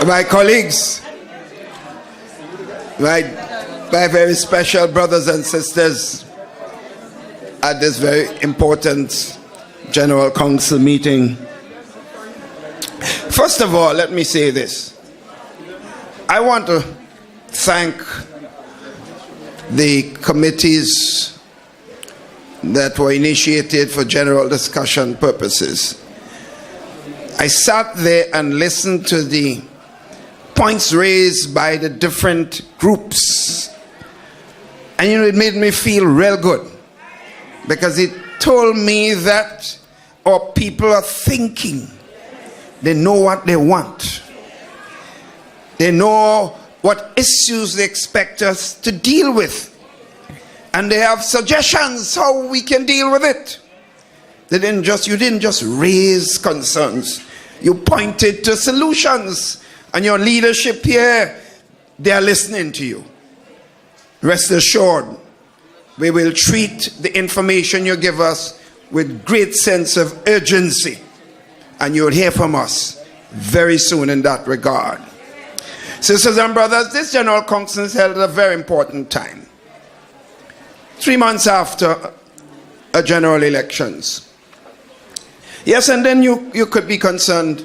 My colleagues, my very special brothers and sisters at this very important General Council meeting. First of all, let me say this. I want to thank the committees that were initiated for general discussion purposes. I sat there and listened to the points raised by the different groups. And it made me feel real good, because it told me that our people are thinking. They know what they want. They know what issues they expect us to deal with. And they have suggestions how we can deal with it. You didn't just raise concerns. You pointed to solutions. And your leadership here, they are listening to you. Rest assured, we will treat the information you give us with great sense of urgency. And you'll hear from us very soon in that regard. Sisters and brothers, this General Council is held at a very important time. 3 months after a general elections. Yes, and then you could be concerned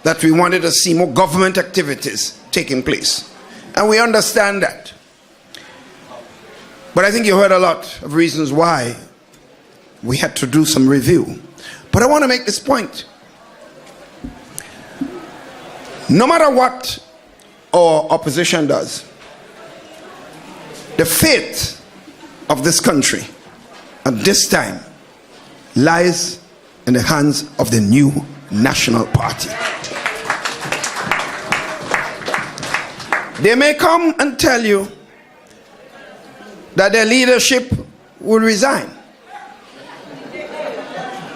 that we wanted to see more government activities taking place. And we understand that. But I think you heard a lot of reasons why we had to do some review. But I want to make this point. No matter what our opposition does, the fate of this country at this time lies in the hands of the new National Party. They may come and tell you that their leadership will resign.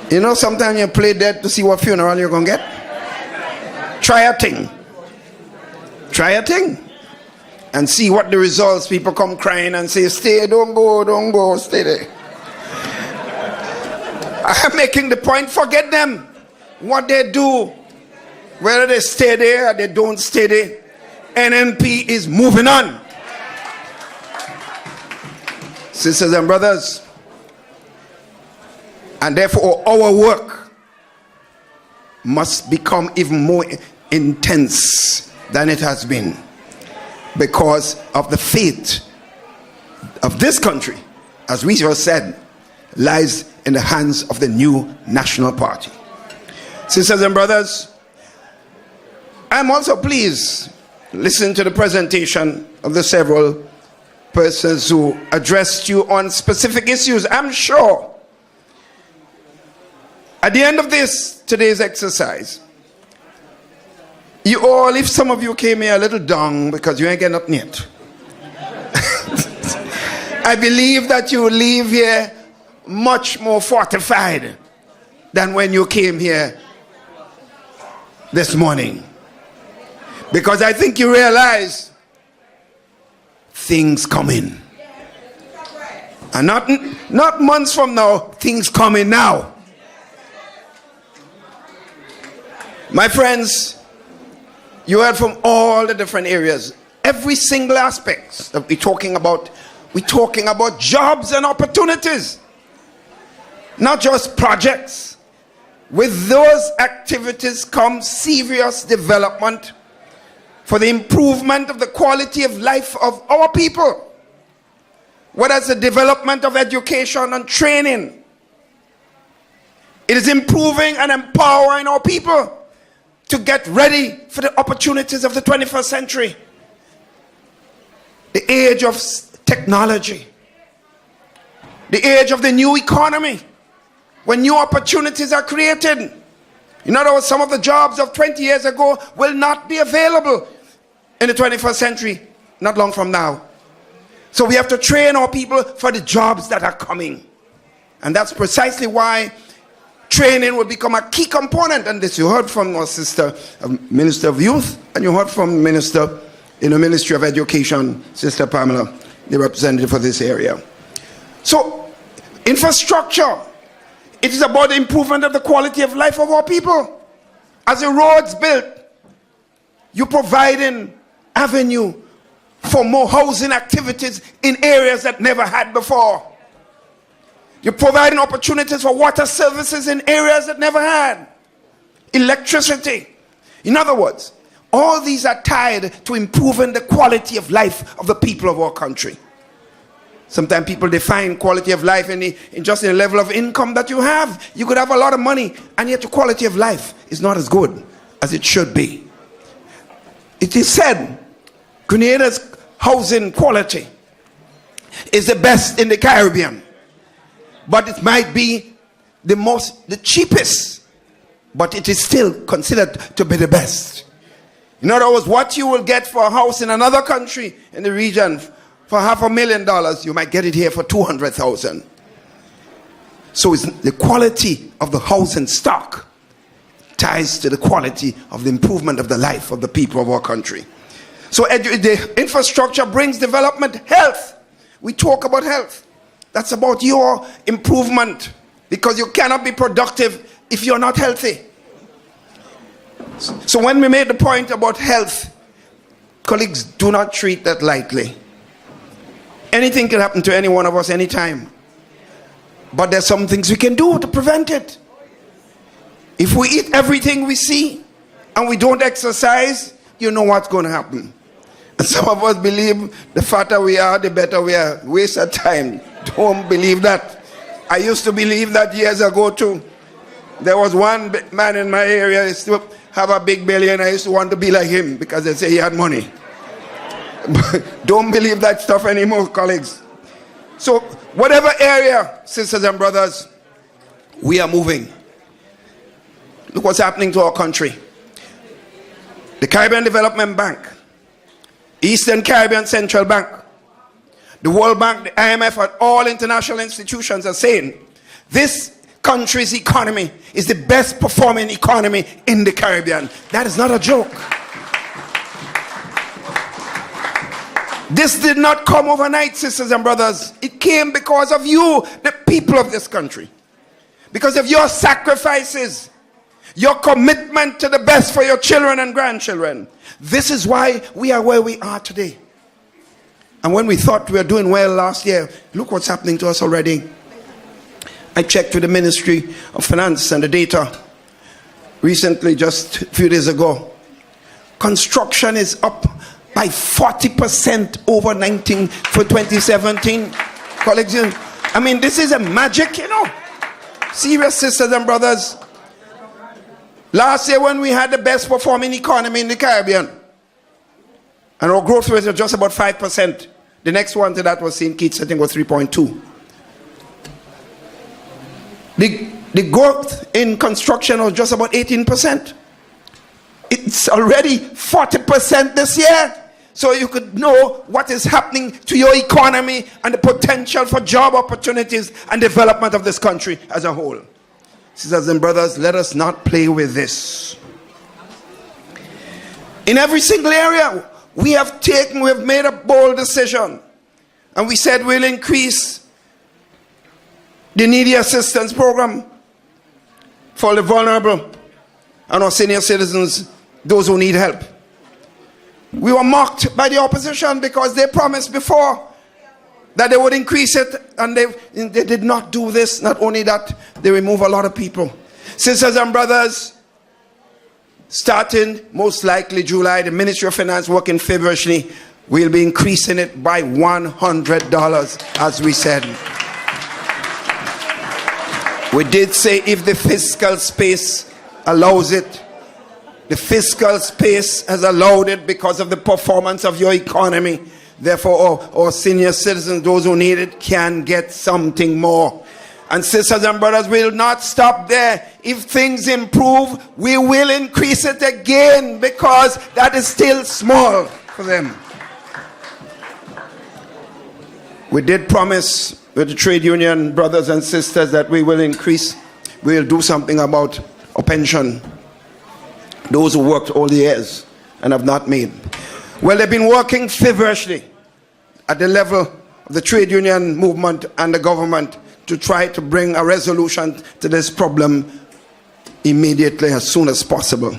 You know, sometimes you play dead to see what funeral you're going to get. Try a thing. Try a thing. And see what the results. People come crying and say, stay, don't go, stay there. I am making the point, forget them. What they do, whether they stay there or they don't stay there, NNP is moving on. Sisters and brothers, and therefore our work must become even more intense than it has been, because of the fate of this country, as we just said, lies in the hands of the new National Party. Sisters and brothers, I'm also pleased to listen to the presentation of the several persons who addressed you on specific issues. I'm sure at the end of today's exercise, you all, if some of you came here a little down because you ain't getting up yet, I believe that you will leave here much more fortified than when you came here this morning. Because I think you realize things coming. And not months from now, things coming now. My friends, you heard from all the different areas, every single aspect that we're talking about jobs and opportunities, not just projects. With those activities comes serious development for the improvement of the quality of life of our people, whether it's the development of education and training. It is improving and empowering our people to get ready for the opportunities of the 21st century, the age of technology, the age of the new economy, when new opportunities are created. In other words, some of the jobs of 20 years ago will not be available in the 21st century, not long from now. So we have to train our people for the jobs that are coming. And that's precisely why training will become a key component. And this you heard from our sister, Minister of Youth, and you heard from Minister in the Ministry of Education, Sister Pamela, the representative for this area. So, infrastructure, it is about the improvement of the quality of life of our people. As the roads built, You're providing avenue for more housing activities in areas that never had before. You're providing opportunities for water services in areas that never had. Electricity. In other words, all these are tied to improving the quality of life of the people of our country. Sometimes people define quality of life in just the level of income that you have. You could have a lot of money, and yet your quality of life is not as good as it should be. It is said Grenada's housing quality is the best in the Caribbean, but it might be the cheapest, but it is still considered to be the best. In other words, what you will get for a house in another country in the region for $500,000, you might get it here for $200,000. So it's the quality of the housing stock ties to the quality of the improvement of the life of the people of our country. So the infrastructure brings development. Health. We talk about health. That's about your improvement, because you cannot be productive if you're not healthy. So when we made the point about health, colleagues, do not treat that lightly. Anything can happen to any one of us anytime. But there's some things we can do to prevent it. If we eat everything we see and we don't exercise, you know what's going to happen. And some of us believe the fatter we are, the better we are. Waste of time. Don't believe that. I used to believe that years ago too. There was one man in my area who used to have a big belly, and I used to want to be like him because they say he had money. Don't believe that stuff anymore, colleagues. So whatever area, sisters and brothers, we are moving. Look what's happening to our country. The Caribbean Development Bank, Eastern Caribbean Central Bank, the World Bank, the IMF, and all international institutions are saying this country's economy is the best performing economy in the Caribbean. That is not a joke. This did not come overnight, sisters and brothers. It came because of you, the people of this country. Because of your sacrifices, your commitment to the best for your children and grandchildren. This is why we are where we are today. And when we thought we were doing well last year, look what's happening to us already. I checked with the Ministry of Finance and the data recently, just a few days ago. Construction is up by 40% over 2017. Colleagues, I mean, this is a magic, you know. Serious, sisters and brothers. Last year when we had the best performing economy in the Caribbean, and our growth rate was just about 5%. The next one to that was St. Kitts, I think was 3.2. The growth in construction was just about 18%. It's already 40% this year. So you could know what is happening to your economy and the potential for job opportunities and development of this country as a whole. Sisters and brothers, let us not play with this. In every single area, we have made a bold decision. And we said we'll increase the needy assistance program for the vulnerable and our senior citizens, those who need help. We were mocked by the opposition because they promised before that they would increase it, and they did not do this. Not only that, they remove a lot of people. Sisters and brothers, starting most likely July, the Ministry of Finance working feverishly will be increasing it by $100, as we said. We did say if the fiscal space allows it. The fiscal space has allowed it because of the performance of your economy. Therefore, our senior citizens, those who need it, can get something more. And sisters and brothers, we will not stop there. If things improve, we will increase it again, because that is still small for them. We did promise with the trade union brothers and sisters that we will increase, we will do something about our pension. Those who worked all the years and have not made. Well, they've been working feverishly at the level of the trade union movement and the government to try to bring a resolution to this problem immediately, as soon as possible.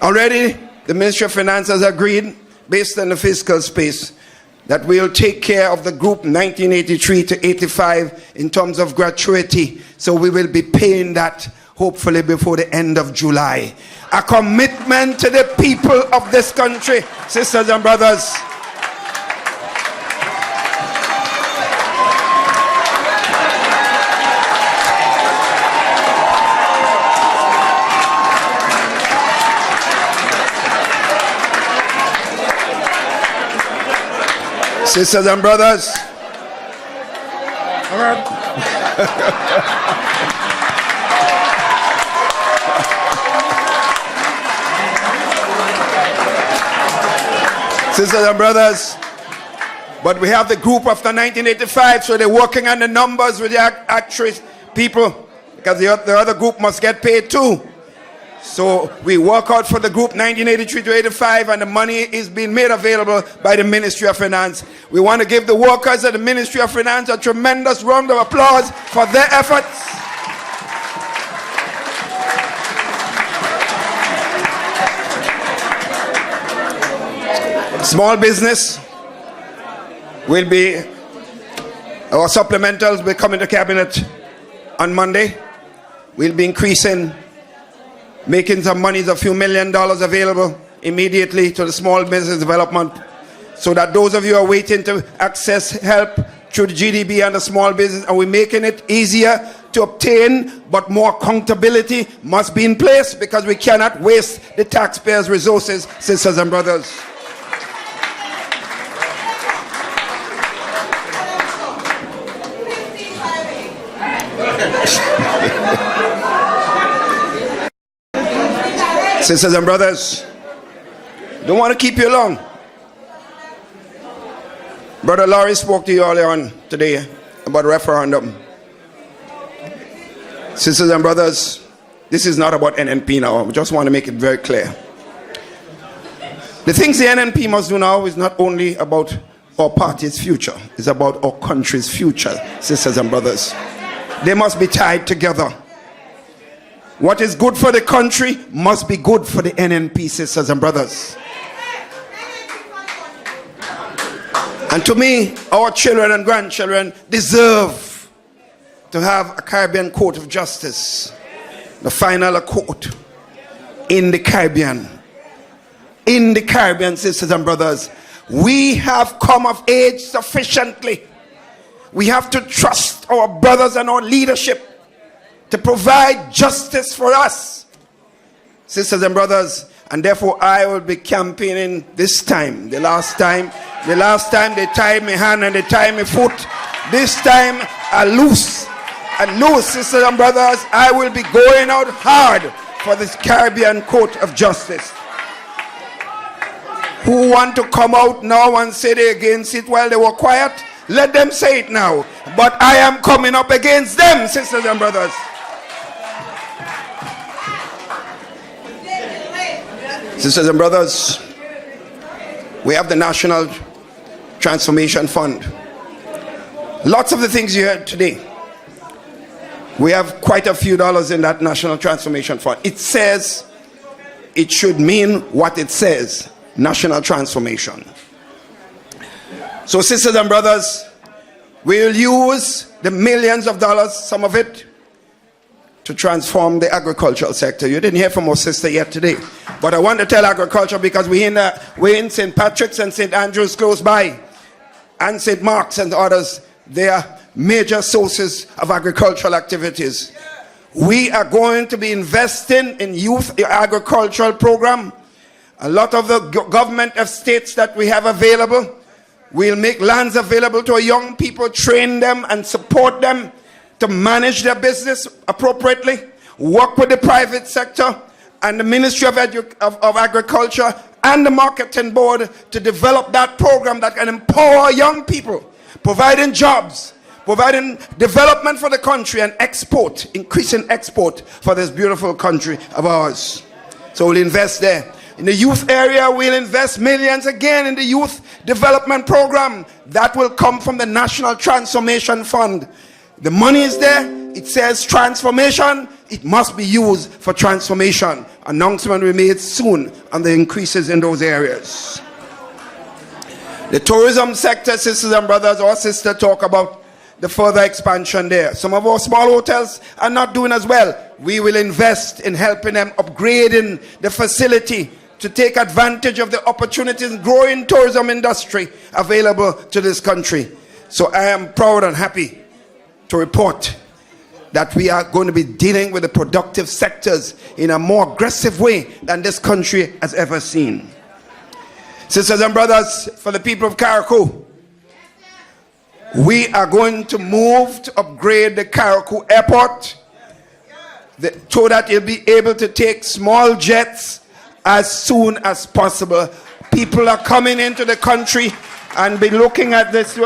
Already, the Ministry of Finance has agreed, based on the fiscal space, that we'll take care of the group 1983 to 85 in terms of gratuity. So we will be paying that hopefully before the end of July. A commitment to the people of this country, sisters and brothers. Sisters and brothers. All right. Sisters and brothers, but we have the group after 1985, so they're working on the numbers with the actress people, because the other group must get paid too. So we work out for the group 1983 to 85, and the money is being made available by the Ministry of Finance. We want to give the workers at the Ministry of Finance a tremendous round of applause for their efforts. Small business will be, our supplementals will come into cabinet on Monday. We'll be increasing, making some monies, a few $1 million available immediately to the small business development, so that those of you who are waiting to access help through the GDB and the small business, and we're making it easier to obtain, but more accountability must be in place, because we cannot waste the taxpayers' resources, sisters and brothers. Sisters and brothers, don't want to keep you long. Brother Laurie spoke to you earlier on today about referendum. Sisters and brothers, this is not about NNP now. I just want to make it very clear. The things the NNP must do now is not only about our party's future, it's about our country's future, sisters and brothers. They must be tied together. What is good for the country must be good for the NNP, sisters and brothers. And to me, our children and grandchildren deserve to have a Caribbean Court of Justice, the final court in the Caribbean. In the Caribbean, sisters and brothers, we have come of age sufficiently. We have to trust our brothers and our leadership to provide justice for us, sisters and brothers. And therefore I will be campaigning this time. The last time they tied me hand and they tied me foot. This time I loose, sisters and brothers. I will be going out hard for this Caribbean Court of Justice. Who want to come out now and say they against it while they were quiet? Let them say it now. But I am coming up against them, sisters and brothers. Sisters and brothers, we have the National Transformation Fund. Lots of the things you heard today, we have quite a few dollars in that National Transformation Fund. It says it should mean what it says, national transformation. So sisters and brothers, we'll use the millions of dollars, some of it, to transform the agricultural sector. You didn't hear from our sister yet today, but I want to tell agriculture, because we're in St. Patrick's and St. Andrews close by, and St. Mark's and others. They are major sources of agricultural activities. We are going to be investing in youth agricultural program. A lot of the government estates that we have available, we'll make lands available to our young people, train them and support them to manage their business appropriately, work with the private sector and the Ministry of Agriculture and the Marketing Board to develop that program that can empower young people, providing jobs, providing development for the country, and export, increasing export for this beautiful country of ours. So we'll invest there. In the youth area, we'll invest millions again in the youth development program. That will come from the National Transformation Fund. The money is there. It says transformation. it must be used for transformation. Announcement will be made soon on the increases in those areas. The tourism sector, sisters and brothers, our sister talk about the further expansion there. Some of our small hotels are not doing as well. We will invest in helping them upgrading the facility to take advantage of the opportunities in growing tourism industry available to this country. So I am proud and happy to report that we are going to be dealing with the productive sectors in a more aggressive way than this country has ever seen. Sisters and brothers, for the people of Carriacou, we are going to move to upgrade the Carriacou airport so that you'll be able to take small jets as soon as possible. People are coming into the country and be looking at this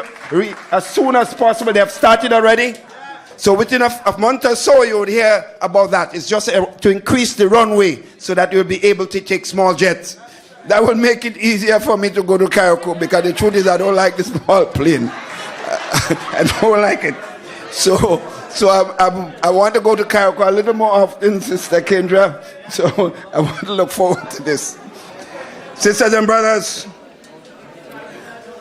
as soon as possible. They have started already. So within a month or so, you would hear about that. It's just to increase the runway so that you'll be able to take small jets. That will make it easier for me to go to Carriacou, because the truth is I don't like the small plane. I don't like it. So I want to go to Carriacou a little more often, Sister Kendra. So I want to look forward to this. Sisters and brothers,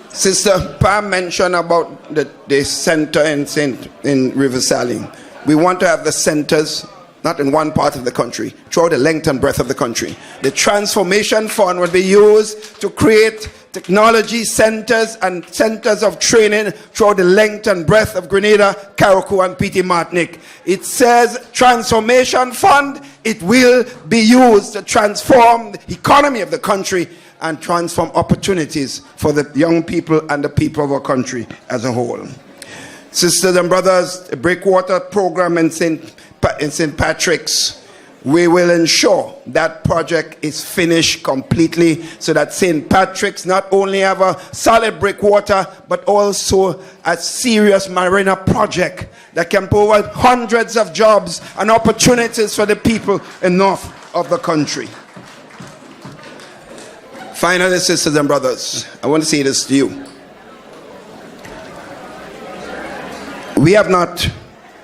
Sister Pam mentioned about the center in Riverside. We want to have the centers not in one part of the country, throughout the length and breadth of the country. The Transformation Fund will be used to create technology centers and centers of training throughout the length and breadth of Grenada, Carriacou, and Petit Martinique. It says Transformation Fund. It will be used to transform the economy of the country and transform opportunities for the young people and the people of our country as a whole. Sisters and brothers, the Breakwater program in St. Patrick's, we will ensure that project is finished completely so that St. Patrick's not only have a solid breakwater but also a serious marina project that can provide hundreds of jobs and opportunities for the people in north of the country. Finally, sisters and brothers, I want to say this to you.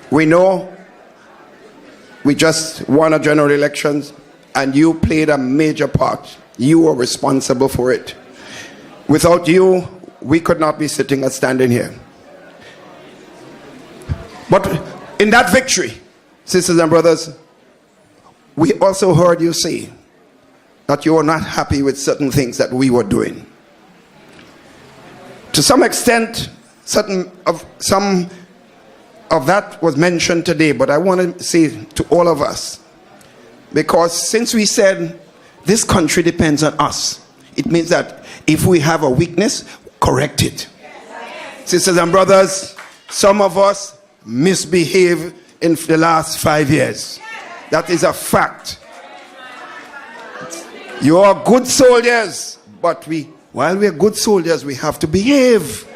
We know we just won a general elections and you played a major part. You were responsible for it. Without you, we could not be sitting and standing here. But in that victory, sisters and brothers, we also heard you say that you were not happy with certain things that we were doing. To some extent, some of that was mentioned today, but I want to say to all of us, because since we said this country depends on us, it means that if we have a weakness, correct it. Sisters and brothers, some of us misbehaved in the last 5 years. That is a fact. You are good soldiers, but while we are good soldiers, we have to behave.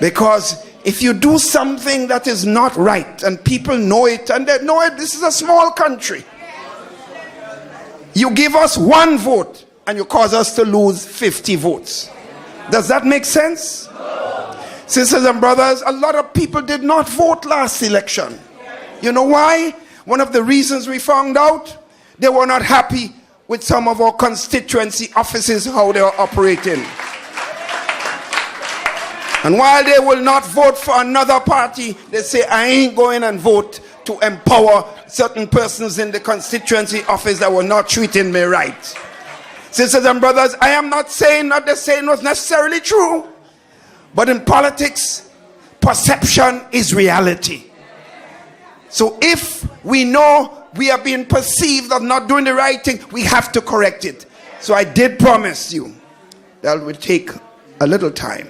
Because if you do something that is not right and people know it, and they know it, this is a small country. You give us 1 vote and you cause us to lose 50 votes. Does that make sense? Sisters and brothers, a lot of people did not vote last election. You know why? One of the reasons we found out, they were not happy with some of our constituency offices, how they are operating. And while they will not vote for another party, they say, I ain't going and vote to empower certain persons in the constituency office that were not treating me right. Sisters and brothers, I am not saying that the saying was necessarily true. But in politics, perception is reality. So if we know we are being perceived of not doing the right thing, we have to correct it. So I did promise you that it will take a little time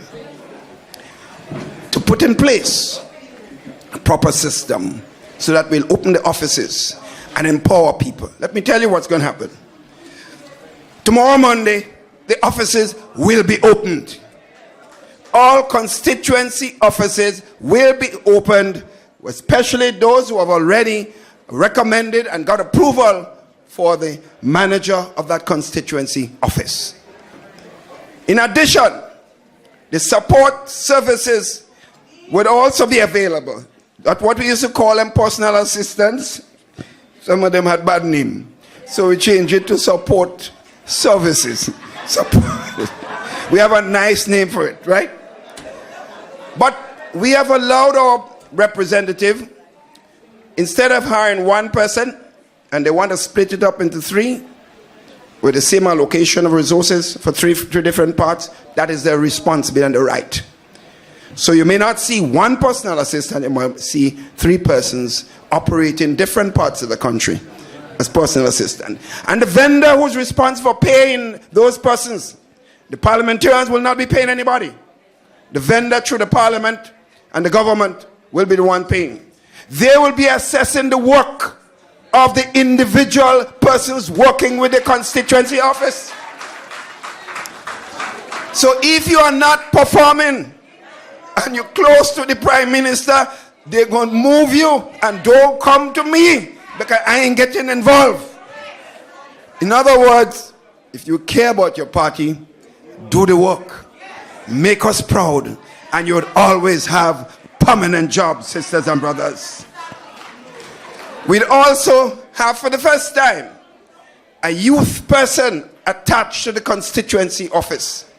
to put in place a proper system so that we'll open the offices and empower people. Let me tell you what's going to happen. Tomorrow, Monday, the offices will be opened. All constituency offices will be opened, especially those who have already recommended and got approval for the manager of that constituency office. In addition, the support services would also be available. That's what we used to call them personal assistants. Some of them had bad name. So we changed it to support services. Support. We have a nice name for it, right? But we have allowed our representative, instead of hiring one person, and they want to split it up into three, with the same allocation of resources for three different parts, that is their responsibility and the right. So you may not see one personal assistant, you might see three persons operating different parts of the country as personal assistant. And the vendor who's responsible for paying those persons, the parliamentarians will not be paying anybody. The vendor through the parliament and the government will be the one paying. They will be assessing the work of the individual persons working with the constituency office. So if you are not performing and you're close to the prime minister, they're going to move you, and don't come to me because I ain't getting involved. In other words, if you care about your party, do the work. Make us proud, and you would always have permanent jobs, sisters and brothers. We'd also have, for the first time, a youth person attached to the constituency office.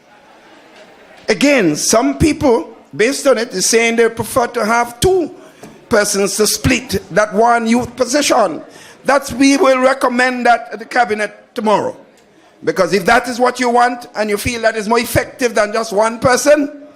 Again, some people, based on it, is saying they prefer to have two persons to split that one youth position. We will recommend that at the cabinet tomorrow. Because if that is what you want, and you feel that is more effective than just one person,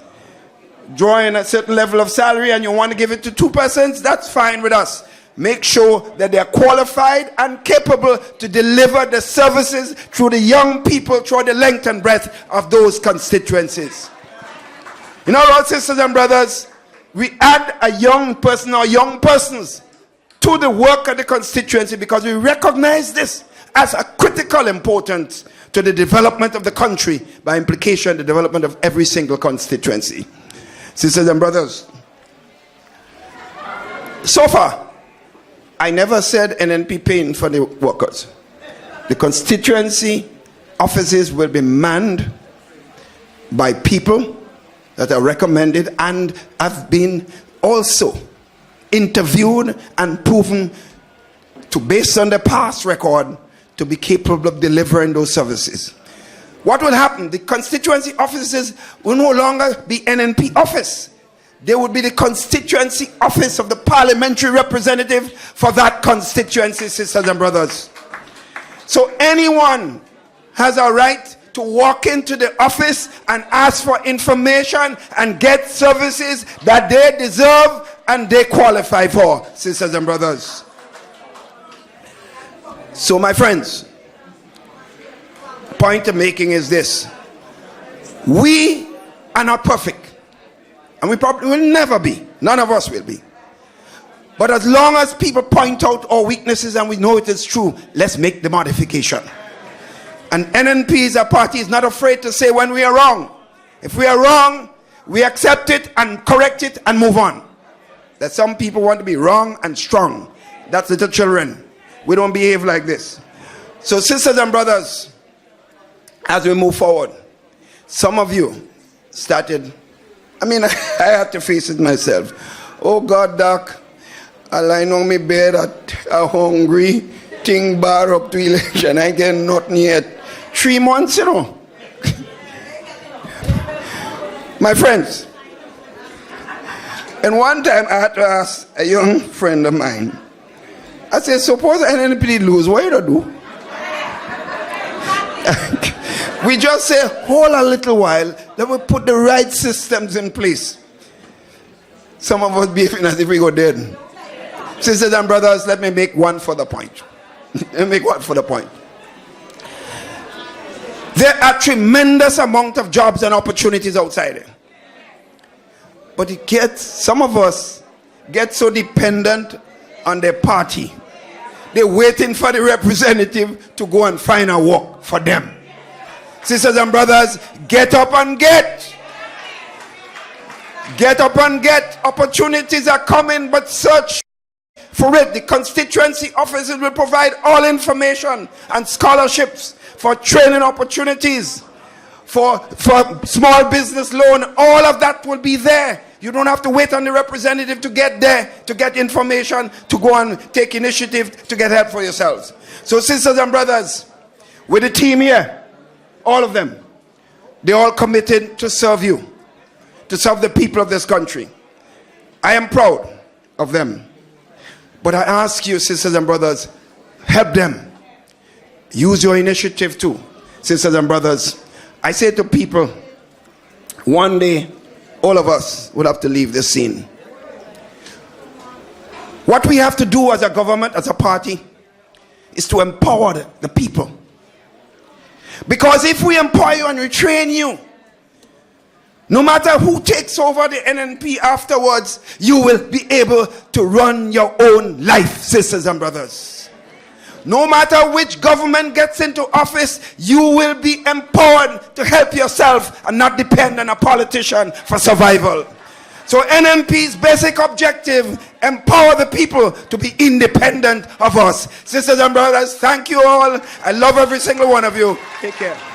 drawing a certain level of salary, and you want to give it to two persons, that's fine with us. Make sure that they are qualified and capable to deliver the services through the young people, through the length and breadth of those constituencies. In other words, sisters and brothers, we add a young person or young persons to the work of the constituency because we recognize this as a critical importance to the development of the country, by implication the development of every single constituency. Sisters and brothers, so far I never said NNP paying for the workers. The constituency offices will be manned by people that are recommended and have been also interviewed and proven to, based on the past record, to be capable of delivering those services. What will happen? The constituency offices will no longer be NNP office. They would be the constituency office of the parliamentary representative for that constituency, sisters and brothers. So anyone has a right to walk into the office and ask for information and get services that they deserve and they qualify for, sisters and brothers. So my friends, point I'm making is this: we are not perfect, and we probably will never be. None of us will be. But as long as people point out our weaknesses and we know it is true, let's make the modification. And NNP as a party is not afraid to say when we are wrong. If we are wrong, we accept it and correct it and move on. That some people want to be wrong and strong. That's little children. We don't behave like this. So sisters and brothers, as we move forward, some of you started, I had to face it myself. Oh God, Doc, I lie on my bed I'm hungry, thing bar up to election, I get nothing yet. 3 months, My friends, and one time I had to ask a young friend of mine, I said, suppose NNP lose, what you do? We just say, hold a little while, then we put the right systems in place. Some of us behaving as if we go dead. Sisters and brothers, let me make one further point. There are tremendous amount of jobs and opportunities outside there. But some of us get so dependent on their party. They're waiting for the representative to go and find a work for them. Sisters and brothers, get up and get. Get up and get. Opportunities are coming, but search for it. The constituency offices will provide all information and scholarships for training opportunities, for small business loan. All of that will be there. You don't have to wait on the representative to get there, to get information, to go and take initiative to get help for yourselves. So sisters and brothers, with the team here, all of them, they're all committed to serve you, to serve the people of this country. I am proud of them. But I ask you, sisters and brothers, help them. Use your initiative too. Sisters and brothers, I say to people, one day, all of us will have to leave this scene. What we have to do as a government, as a party, is to empower the people. Because if we empower you and we train you, no matter who takes over the NNP afterwards, you will be able to run your own life, sisters and brothers. No matter which government gets into office, you will be empowered to help yourself and not depend on a politician for survival. So NNP's basic objective, empower the people to be independent of us. Sisters and brothers, thank you all. I love every single one of you. Take care.